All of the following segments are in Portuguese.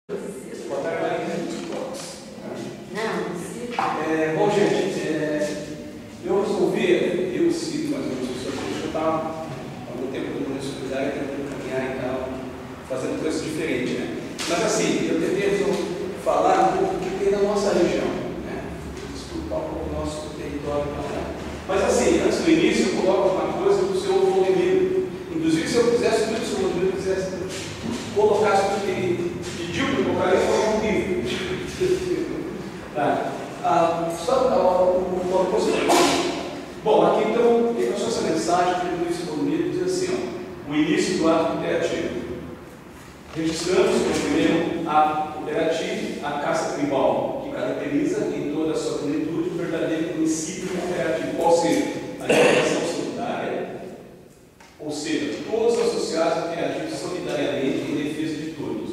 Boa tarde, Maria. Bom, gente, eu resolvi, eu sigo mais ou menos isso aqui, eu estava há muito tempo no universidade, tentando caminhar e tal, fazendo coisas diferentes, né? Mas assim, eu tentei falar um pouco do que tem na nossa região, né? Explicar um pouco o nosso território e tal, né? Mas assim, antes do início, eu coloco uma coisa para o senhor Valdemiro. Inclusive, se eu quisesse, se o senhor Valdemiro quisesse colocar isso que ele pediu para eu colocar, ele colocar um livro. Tá? Bom, aqui então, ele passou essa mensagem que o Luiz Valdemiro diz assim, ó, o início do ato cooperativo. Registramos como primeiro ato cooperativo a caça tribal, que caracteriza em toda a sua plenitude o verdadeiro princípio cooperativo, qual seja a relação solidária, ou seja, todos associados a agir solidariamente em defesa de todos.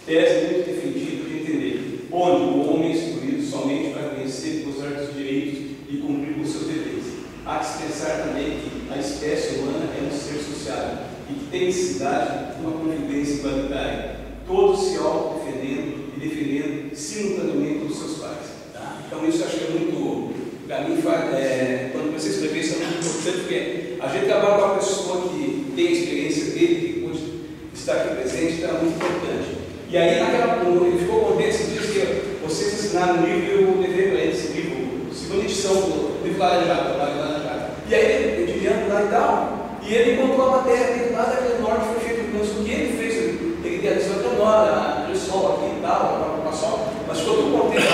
Tese muito defendida de entender onde o homem é excluído somente para conhecer e gozar dos direitos e cumprir com seus deveres. Há que se pensar também que a espécie humana é um ser sociável e que tem necessidade de uma convivência igualitária, todos se autodefendendo e defendendo simultaneamente os seus pais. Tá? Então isso eu acho que é muito, para mim, quando comecei a escrever isso é muito importante, porque a gente trabalha com uma pessoa que tem a experiência dele, que pode estar aqui presente, então é muito importante. E aí, ele ficou contente, diz que vocês ensinaram o livro e eu levei para ele esse livro, segunda edição do livro Laranjado. E aí, ele diviando lá e tal, e ele encontrou a matéria dele lá daquele norte, foi feito o que ele fez, ele idealizou até o norte, o sol aqui e tal, mas ficou tudo contente,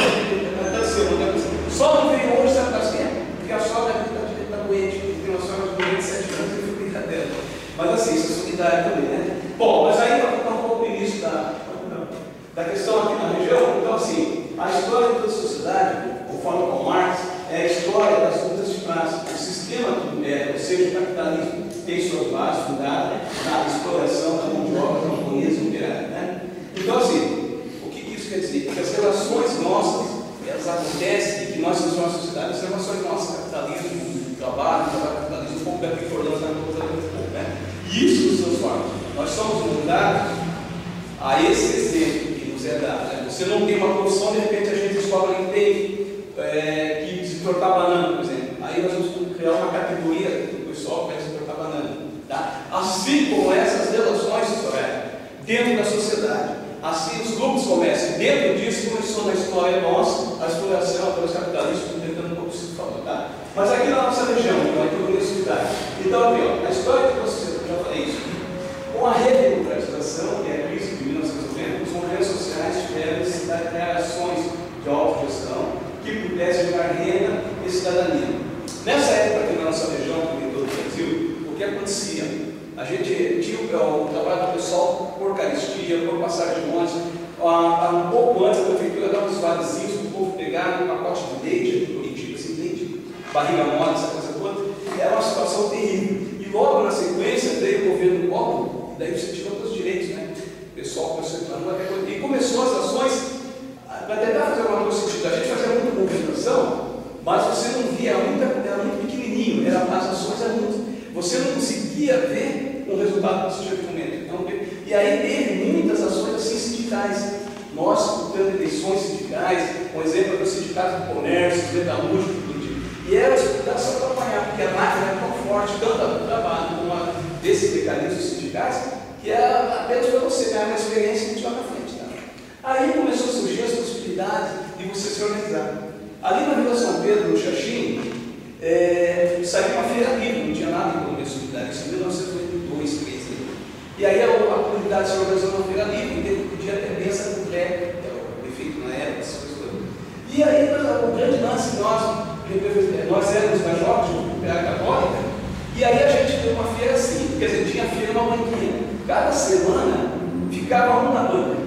só não veio hoje, sabe por quê? Porque a sogra está doente, tem uma sogra de 27 anos e foi brincadeira. Mas assim, isso é solidário também, né? Bom, mas aí para contar um pouco o início da questão aqui na região, então assim, a história de toda a sociedade, conforme com Marx, é a história das lutas de classe. O sistema, ou seja, o capitalismo, tem suas bases fundadas na exploração da mão de obra camponesa e operária, né? Então assim, o que isso quer dizer? Que as relações nossas, elas acontecem, e que nós somos uma sociedade, as relações nossas, capitalismo, trabalho, capitalismo, um pouco daqui por nós, né? E isso nos transforma. Nós somos mudados a esse exemplo que nos é dado. Né? Você não tem uma profissão, de repente a gente descobre que tem que desentortar banana, por exemplo. Aí nós vamos criar uma categoria do pessoal que vai desentortar banana. Tá? Assim como essas relações dentro da sociedade, assim os grupos começam. Dentro disso começou na história nossa a exploração pelos capitalistas, tentando um pouco se falar. Tá? Mas aqui na nossa região, aqui na universidade. Então, aqui, ó, a história de sociedade, eu já falei isso. Com a redemocratização, que é a crise de 1990, os movimentos sociais tiveram necessidade de criar ações de autogestão que pudessem gerar renda e cidadania. Nessa época, aqui na nossa região, também em todo o Brasil, o que acontecia? A gente tinha o trabalho do pessoal por caristia, por passagem de ônibus. Um pouco antes, a prefeitura dava uns valezinhos para o povo pegar um pacote de leite, Curitiba, assim, leite, barriga mole, essa coisa toda. Era uma situação terrível. E logo na sequência, veio o governo Collor, daí você tirou todos os direitos, né? O pessoal e começou as ações para tentar fazer alguma coisa sentido. A gente fazia muita movimentação, mas você não via, era muito pequenininho, as ações eram muito. Você não conseguia ver um resultado positivo de momento. Então, e aí teve muitas ações assim sindicais. Nós, disputando eleições sindicais, um exemplo do Sindicato do Comércio, do Metalúrgico, e era disputar só para apanhar, porque a máquina era tão forte, tanto o trabalho como desses mecanismos sindicais, que era apenas para você ganhar uma experiência e continuar na frente. Tá? Aí começou a surgir as possibilidades de você se organizar. Ali na Vila São Pedro, no Xaxim, saiu uma feira livre, não tinha nada em economia solidária, isso em 1982, 13. E aí a comunidade se organizou na feira livre, e podia ter bênção do pré, que era o prefeito na época, essas coisas todas. E aí o grande lance nós éramos mais jovens, de católica, e aí a gente deu uma feira assim, quer dizer, tinha feira na banquinha. Cada semana ficava um na banca.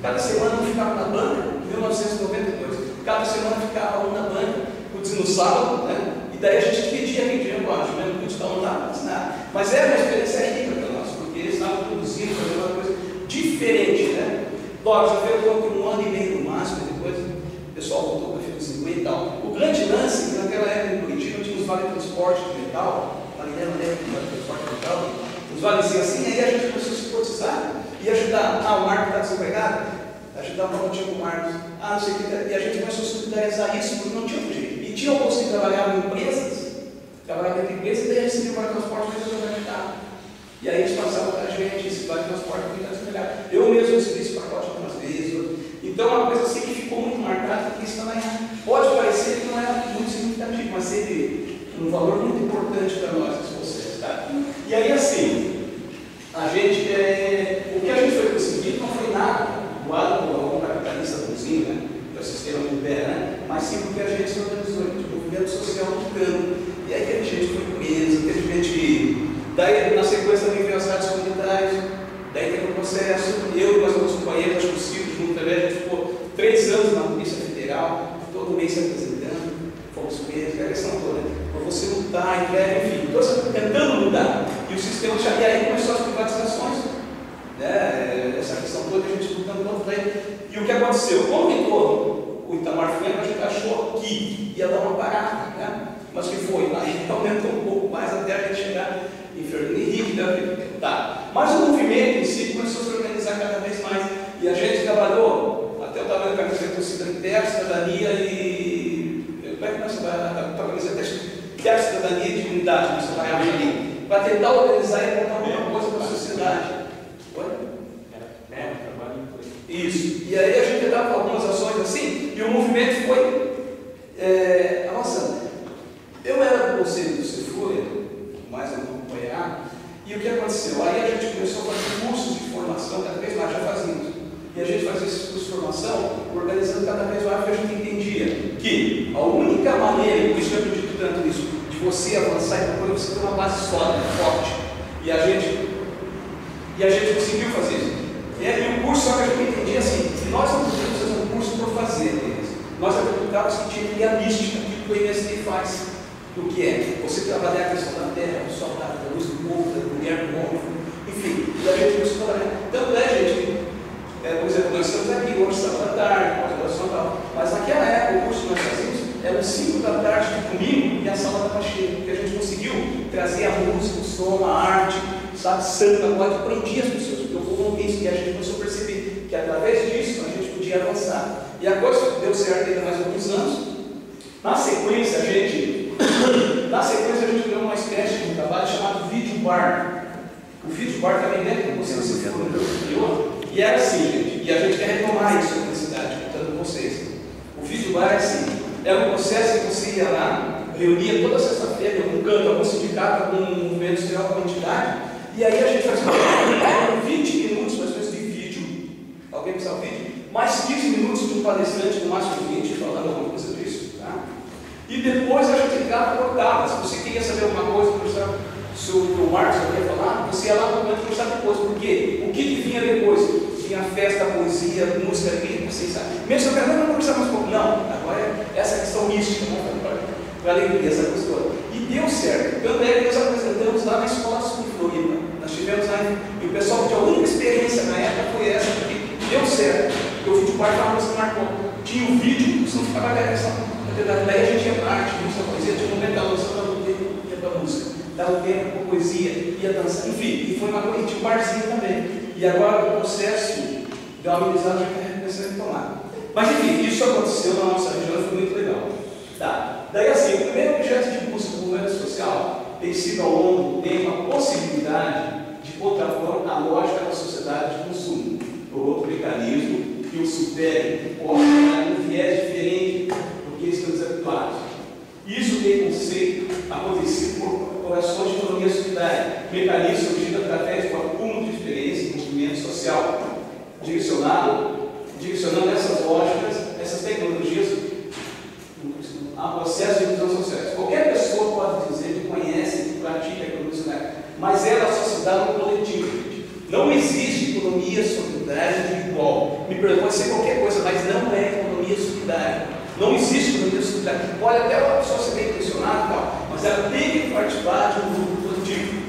Cada semana um ficava na banca, em 1992. Cada semana ficava um na banca, no sábado, né? E daí a gente dividia aquele dinheiro, a juventude não dava mais nada. Mas era uma experiência rica para nós, porque eles estavam produzindo, fazendo uma coisa diferente, né? Logo, a feira durou um ano e meio no máximo, depois o pessoal voltou para a feira de 50 e tal. O grande lance, que naquela época em Curitiba tinha uns vale transporte de metal, vale transporte de metal, uns vales assim, aí a gente começou a se cotizar e ajudar. O Marco está desempregado, A gente dava uma notinha com o Marcos, não sei o que, e a gente começou a solidarizar isso porque não tinha outro jeito. E tinha alguns que trabalhavam em empresas, trabalhavam em empresas, e daí recebiam para transporte, mas eles não carro. E aí eles passavam para a gente, esse vale transporte muito desempregado. Eu mesmo recebi esse pacote algumas vezes. Então é uma coisa assim que ficou muito marcada, porque isso também pode parecer que não é muito significativo, mas teve um valor muito importante para nós, vocês, tá? E aí assim, a gente, o que a gente foi conseguir não foi nada igual ao capitalista bonzinho, né? Que é o sistema do pé, né? Mas sim porque a gente se organizou, o movimento social do cano. E aí teve gente que foi presa, teve gente. Daí na sequência também veio as rádios comunitárias, daí teve um processo, eu e mais alguns companheiros, acho que o Silvio junto também, a gente ficou 3 anos na Polícia Federal, todo mês se apresentando, fomos presos, a questão toda, para você lutar, enfim, tentando mudar. E o sistema de aí começou as privatizações, né? Essa questão toda, a gente lutando contra ele. E o que aconteceu? Quando entrou o Itamar Franco, a gente achou que ia dar uma parada, né? Mas que foi, aí aumentou um pouco mais até a gente chegar em Fernando Henrique, tá. Mas o movimento em si começou a se organizar cada vez mais. E a gente trabalhou, até eu estava na camiseta do Cidadania, Cidadania e. Como é que nós trabalhamos até Cidadania e Dignidade, nós trabalhamos ali, para tentar organizar e botar alguma coisa para a sociedade. Isso. E aí a gente tentava algumas ações assim, e o movimento foi avançando. Eu era do conselho do Cefura, mais um acompanhar, e o que aconteceu? Aí a gente começou a fazer cursos de formação, cada vez mais já fazíamos. E a gente fazia esses cursos de formação, organizando cada vez mais, porque a gente entendia que a única maneira, e por isso eu acredito tanto nisso, de você avançar e depois você ter uma base sólida, forte. E a gente conseguiu fazer isso. E o curso, só que a gente entendia assim, que nós não podíamos fazer um curso por fazer. Nós acreditávamos que tinha que ter a mística, aquilo que o MST faz. Do que é você trabalhar a questão da terra, do sol, da luz, do povo, da mulher, do homem, enfim, e a gente começou a trabalhar. Tanto gente, por exemplo, nós estamos aqui hoje, sábado da tarde, pós-graduação e tal, mas naquela época o curso que nós fazíamos era 5 da tarde de domingo e a sala estava cheia, porque a gente conseguiu trazer a música, o som, a arte, sabe, santa, agora prendia as pessoas, porque o povo não tem isso, e a gente começou a perceber que através disso a gente podia avançar. E a coisa deu certo ainda mais alguns anos. Na sequência, a gente deu uma espécie de um trabalho chamado Vídeo Bar. O Vídeo Bar também dentro do Conselho Cefura. E era assim, gente, e a gente quer retomar isso na cidade, contando com vocês. O Vídeo Bar, assim, era um processo que você ia lá, reunia toda sexta-feira, em algum canto, algum sindicato, algum movimento social, alguma entidade, e aí a gente fazia 20 minutos, mais ou menos, de vídeo. Alguém precisa de vídeo? Mais 15 minutos de um palestrante, no máximo 20, falando alguma coisa disso, tá? E depois a gente ficava cortava. Se você queria saber alguma coisa, se o Marcos queria falar, você ia lá no momento conversar depois. Por quê? O que vinha depois? Vinha festa, poesia, música, assim, sabe? Mesmo se eu quero conversar mais um pouco. Não, agora é essa questão mística, para a alegria, essa coisa. E deu certo. Tanto é que nós apresentamos lá na Escola Sul Floripa. Nós tivemos lá, e o pessoal que a única experiência na época foi essa, porque deu certo. Porque o vídeo bar estava nos marcou. Tinha o vídeo, você não ficava a daí a gente ia para a arte, música, poesia, tinha um momento da dança, ia para a música, dava um tempo com poesia, ia dançar, enfim, e foi uma coisa, tinha um barzinho também. E agora o processo de uma amizade já está começando a tomar. Mas enfim, isso aconteceu na nossa região e foi muito legal. Tá. Daí assim, o primeiro objeto de busca do movimento social tem sido ao longo do tempo a possibilidade de contrapor a lógica da sociedade de consumo, por outro mecanismo que o supere, pode dar um viés diferente que estamos habituados. Isso tem conceito acontecido por ações de economia solidária, mecanismo surgido através do acúmulo de experiência e movimento social, direcionando essas lógicas, essas tecnologias a processos de inclusão social. Qualquer pessoa pode dizer que conhece e pratica a economia solidária, mas ela só se dá no coletivo. Não existe economia solidária individual. Me perdoe, pode ser qualquer coisa, mas não é economia solidária. Não existe economia solidária. Pode até uma pessoa ser bem intencionada, mas ela tem que participar de um grupo coletivo.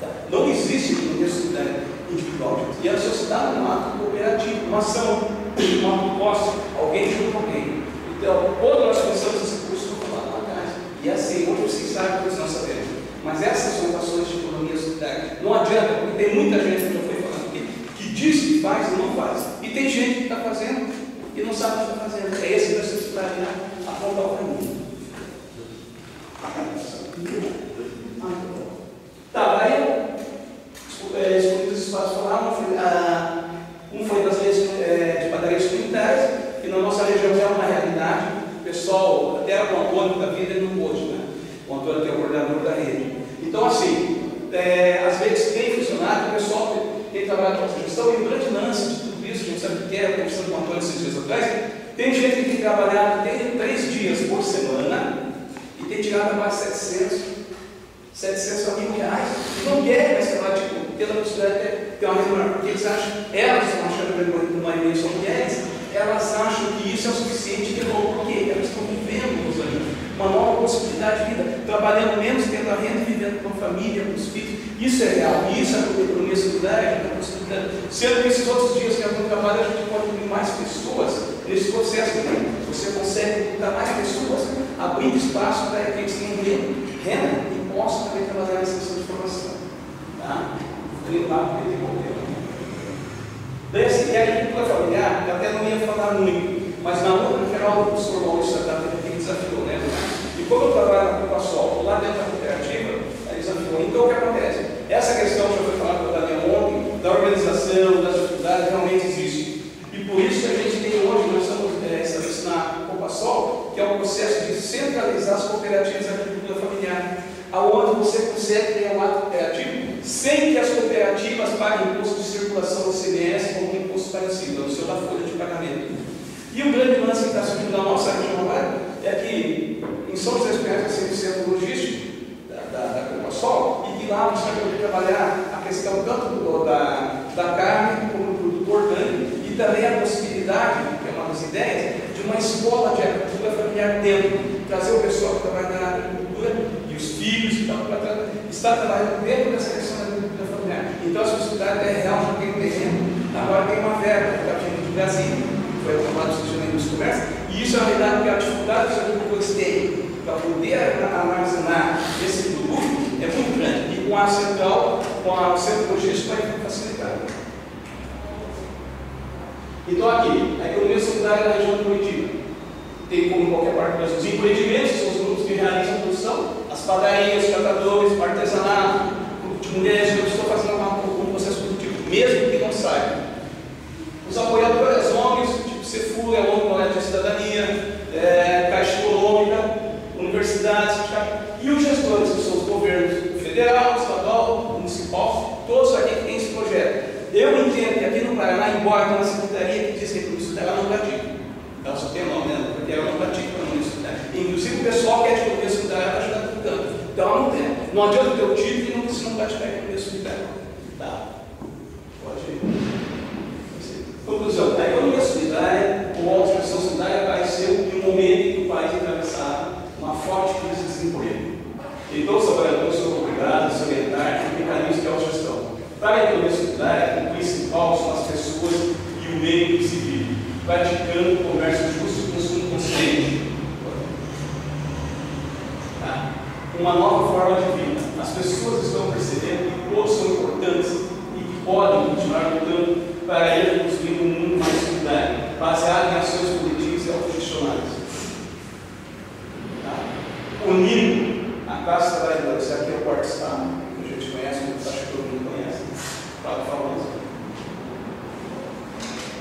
Tá? Não existe economia solidária individual. E ela só se dá num ato cooperativo, uma ação, uma proposta, alguém junto com alguém. Então, quando nós começamos esse curso, eu vou falar lá atrás. E assim, hoje vocês sabem, todos nós sabemos. Mas essas são ações de economia solidária. Não adianta, porque tem muita gente que já foi falando aqui, que diz faz e não faz. E tem gente que está fazendo e não sabe o que está fazendo. É esse que nós temos que apontar o caminho. Tá, daí escolhi os espaços lá. Um foi das leis de padarias comunitárias, que na nossa região já é uma realidade. O pessoal, até o Antônio da vida, ele não pôde, né? O Antônio é o coordenador da rede. Então, assim, às vezes tem funcionário, o pessoal tem trabalhado com a gestão, e o grande lance de tudo isso, a gente sabe que é a conversando com o Antônio esses dias atrás, tem gente que tem trabalhado 3 dias por semana e tem tirado mais 700 mil reais, e não querem mais trabalhar, tipo, tendo a possibilidade de ter uma renda maior, porque eles acham, elas estão achando que uma maioria são mulheres, elas acham que isso é o suficiente, porque elas estão vivendo uma nova possibilidade de vida, trabalhando menos, tendo a renda, vivendo com a família, com os filhos. Isso é real, isso é a economia solidária, a possibilidade. Sendo que esses outros dias que a gente trabalha, a gente pode unir mais pessoas nesse processo, né? Você consegue juntar mais pessoas, abrindo espaço para que eles tenham renda e possam também trabalhar nessa questão de formação. Tá? Daí, assim, a agricultura familiar, eu até não ia falar muito, mas na outra, no final, o professor Maurício me desafiou, né? E como eu trabalho na Copa-Sol, lá dentro da cooperativa, ele desafiou. Então, o que acontece? Essa questão que já foi falada pela Daniel ontem, da organização, das dificuldades, realmente existe. E por isso que a gente tem hoje, nós estamos estabelecidos na Copa-Sol, que é um processo de centralizar as cooperativas da agricultura familiar, aonde você consegue ter um ato cooperativo sem que as cooperativas paguem imposto de circulação do ICMS ou um imposto parecido, no seu da folha de pagamento. E o grande lance que está surgindo na nossa região agora é que em São José dos Pinhais é 100% logístico da Copa-Sol, e que lá você vai poder trabalhar a questão tanto da carne como do produto orgânico, e também a possibilidade, que é uma das ideias, de uma escola de agricultura familiar dentro, trazer o pessoal que trabalha na agricultura e os filhos que estão para estar trabalhando dentro dessa questão da agricultura familiar. Então a sociedade é real, já tem um terreno, agora tem uma verba que está vindo do Brasil, foi aprovado nos conversas, e isso é uma realidade, porque a dificuldade que os agricultores têm para poder armazenar esse produto é muito grande, e com a central, com o centro logístico vai facilitar. Então aqui, a economia solidária da região do Curitiba tem, como em qualquer parte do Brasil, os empreendimentos, que são os grupos que realizam a produção, as padarias, os catadores, o artesanato, o grupo de mulheres, eu estou fazendo um processo produtivo, mesmo que não saiba. Os apoiadores, ONGs, tipo Cefur, é a ONG Colégio de Cidadania, Caixa Econômica, universidades, e os gestores, que são os governos federal, estadual, municipal, todos aqui que têm esse projeto. Eu entendo que aqui no Paraná, embora tenha uma secretaria que diz que a economia solidária ela não pratica, então só tem o nome, né? Porque ela não pratica a economia solidária. Inclusive o pessoal que é de economia solidária está ajudando no campo. Então ela não tem. Não adianta ter o título e não praticar a economia solidária. Tá? Pode ir. Conclusão, a economia solidária, ou a expressão solidária, apareceu em um momento em que o país atravessava uma forte crise de desemprego. Então os trabalhadores foram obrigados a se orientar em mecanismos de autogestão. Para a economia solidária, o principal são as pessoas e o meio que se vive, praticando comércio justo e consumo consciente. Tá? Uma nova forma de vida. As pessoas estão percebendo que todos são importantes e que podem continuar lutando para ir construir um mundo mais solidário, baseado em ações coletivas e autogestionárias. Tá? Unindo a classe trabalhadora, esse aqui é o quarto estado, que a gente conhece, mas acho que todo mundo conhece, quatro famosos.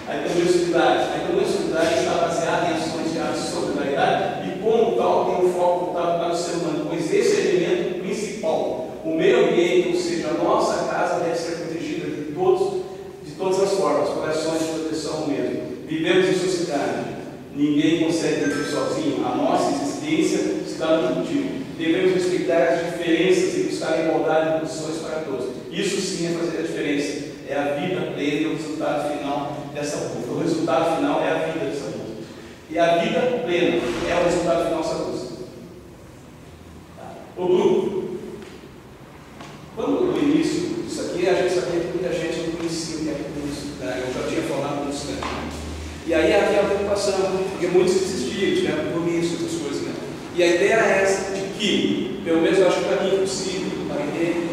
A economia solidária está baseada em ações de solidariedade e, como tal, tem um foco voltado para o ser humano, pois esse é o elemento principal. O meio ambiente, ou seja, a nossa casa, deve ser protegida de todas as formas, por ações de proteção mesmo. Vivemos em sociedade, ninguém consegue viver sozinho. A nossa existência se dá no coletivo. Devemos respeitar as diferenças e buscar a igualdade de condições para todos. Isso sim é fazer a diferença. É a vida plena e o resultado final dessa luta. O resultado final é a vida dessa luta. E a vida plena é o resultado final dessa luta. O grupo. Quando no início disso aqui, a gente sabia que muita gente não conhecia o que era isso. Eu já tinha falado disso, né? E aí havia a preocupação, porque muitos desistiram, tiveram compromisso, outras coisas, né? E a ideia era essa, de que, pelo menos eu acho que para mim é possível, para ninguém,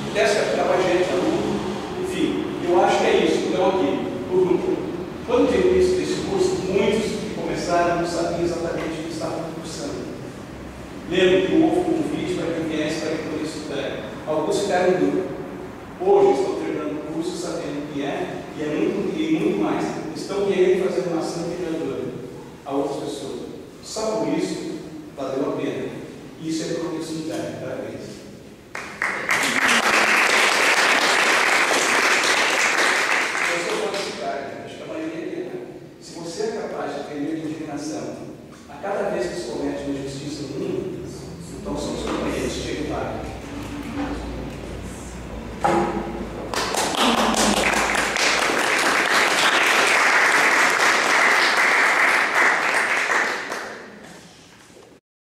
pudesse captar a gente, aluno, enfim, eu acho que é isso. Então ok, o grupo. Quando eu início desse curso, muitos que começaram não sabiam exatamente o que estavam cursando. Lembro que houve um convite para que viesse para que pudesse estudar. Alguns ficaram em dúvida.